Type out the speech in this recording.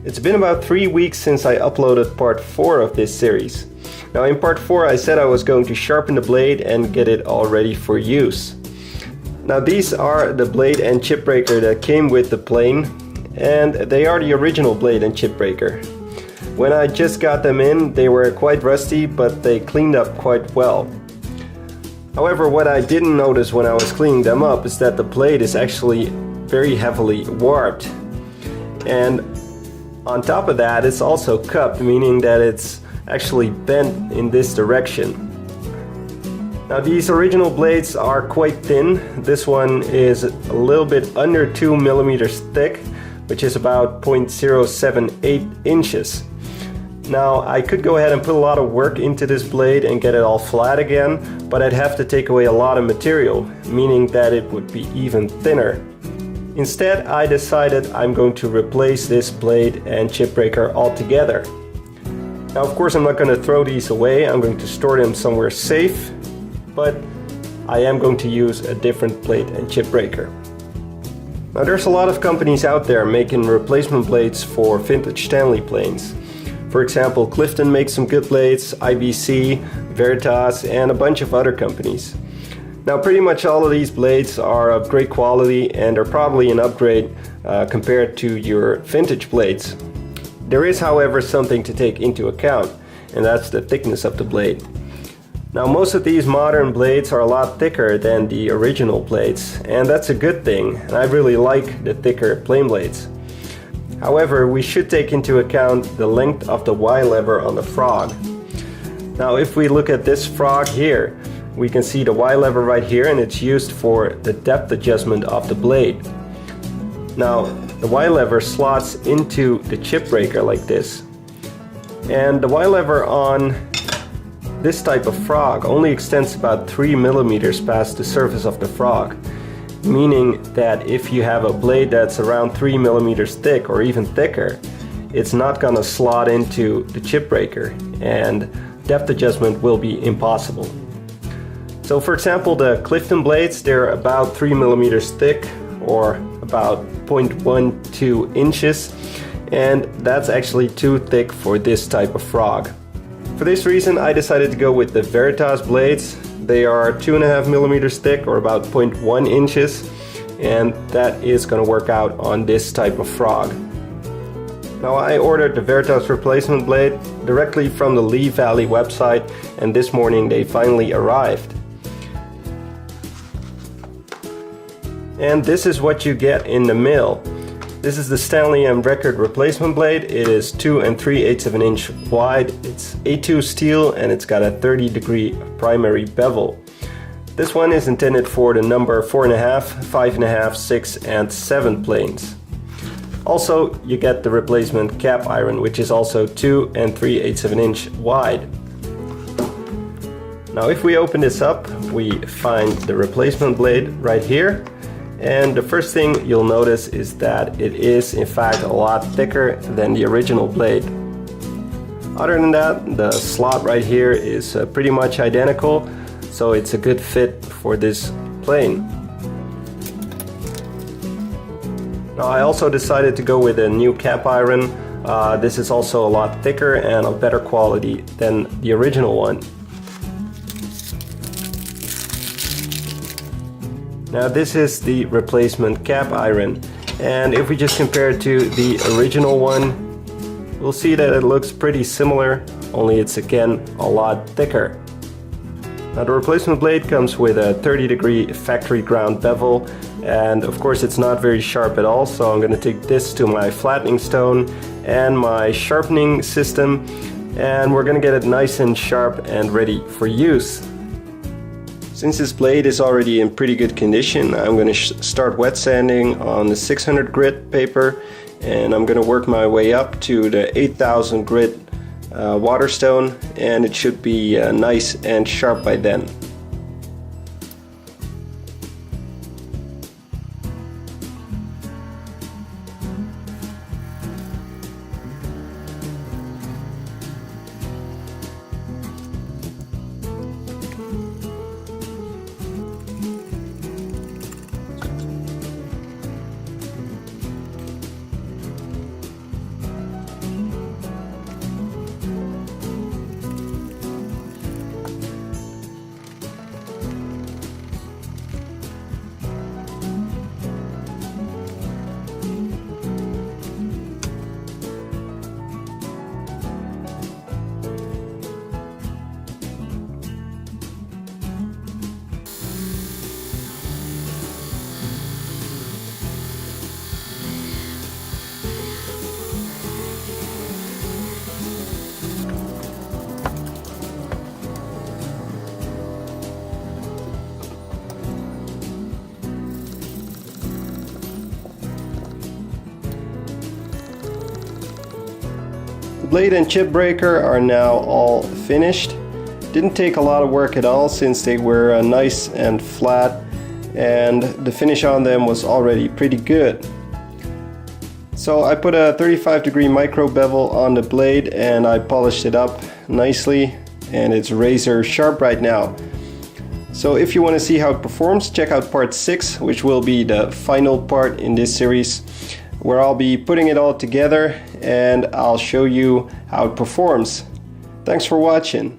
It's been about 3 weeks since I uploaded part 4 of this series. Now in part 4 I said I was going to sharpen the blade and get it all ready for use. Now these are the blade and chip breaker that came with the plane, and they are the original blade and chip breaker. When I just got them in, they were quite rusty, but they cleaned up quite well. However, what I didn't notice when I was cleaning them up is that the blade is actually very heavily warped. And on top of that, it's also cupped, meaning that it's actually bent in this direction. Now these original blades are quite thin. This one is a little bit under 2 millimeters thick, which is about 0.078 inches. Now I could go ahead and put a lot of work into this blade and get it all flat again, but I'd have to take away a lot of material, meaning that it would be even thinner. Instead, I decided I'm going to replace this blade and chip breaker altogether. Now of course I'm not going to throw these away, I'm going to store them somewhere safe, but I am going to use a different blade and chip breaker. Now there's a lot of companies out there making replacement blades for vintage Stanley planes. For example, Clifton makes some good blades, IBC, Veritas, and a bunch of other companies. Now pretty much all of these blades are of great quality and are probably an upgrade compared to your vintage blades. There is, however, something to take into account, and that's the thickness of the blade. Now most of these modern blades are a lot thicker than the original blades, and that's a good thing, and I really like the thicker plane blades. However, we should take into account the length of the Y lever on the frog. Now if we look at this frog here, we can see the Y lever right here, and it's used for the depth adjustment of the blade. Now the Y lever slots into the chip breaker like this, and the Y lever on this type of frog only extends about 3 millimeters past the surface of the frog, meaning that if you have a blade that's around 3 millimeters thick or even thicker, it's not gonna slot into the chip breaker, and depth adjustment will be impossible. So for example, the Clifton blades, they're about 3 millimeters thick, or about 0.12 inches, and that's actually too thick for this type of frog. For this reason, I decided to go with the Veritas blades. They are 2.5 millimeters thick, or about 0.1 inches, and that is going to work out on this type of frog. Now I ordered the Veritas replacement blade directly from the Lee Valley website, and this morning they finally arrived. And this is what you get in the mail. This is the Stanley record replacement blade. It is 2 3/8 of an inch wide. It's A2 steel, and it's got a 30-degree primary bevel. This one is intended for the number 4.5, 5.5, 6, and 7 planes. Also, you get the replacement cap iron, which is also 2 3/8 of an inch wide. Now if we open this up, we find the replacement blade right here. And the first thing you'll notice is that it is in fact a lot thicker than the original blade. Other than that, the slot right here is pretty much identical, so it's a good fit for this plane. Now I also decided to go with a new cap iron. This is also a lot thicker and of better quality than the original one. Now this is the replacement cap iron, and if we just compare it to the original one, we'll see that it looks pretty similar, only it's again a lot thicker. Now the replacement blade comes with a 30-degree factory ground bevel, and of course it's not very sharp at all, so I'm going to take this to my flattening stone and my sharpening system, and we're going to get it nice and sharp and ready for use. Since this blade is already in pretty good condition, I'm going to start wet sanding on the 600 grit paper, and I'm going to work my way up to the 8000 grit waterstone, and it should be nice and sharp by then. The blade and chip breaker are now all finished. Didn't take a lot of work at all since they were nice and flat, and the finish on them was already pretty good. So I put a 35-degree micro bevel on the blade and I polished it up nicely, and it's razor sharp right now. So if you want to see how it performs, check out part 6, which will be the final part in this series, where I'll be putting it all together and I'll show you how it performs. Thanks for watching.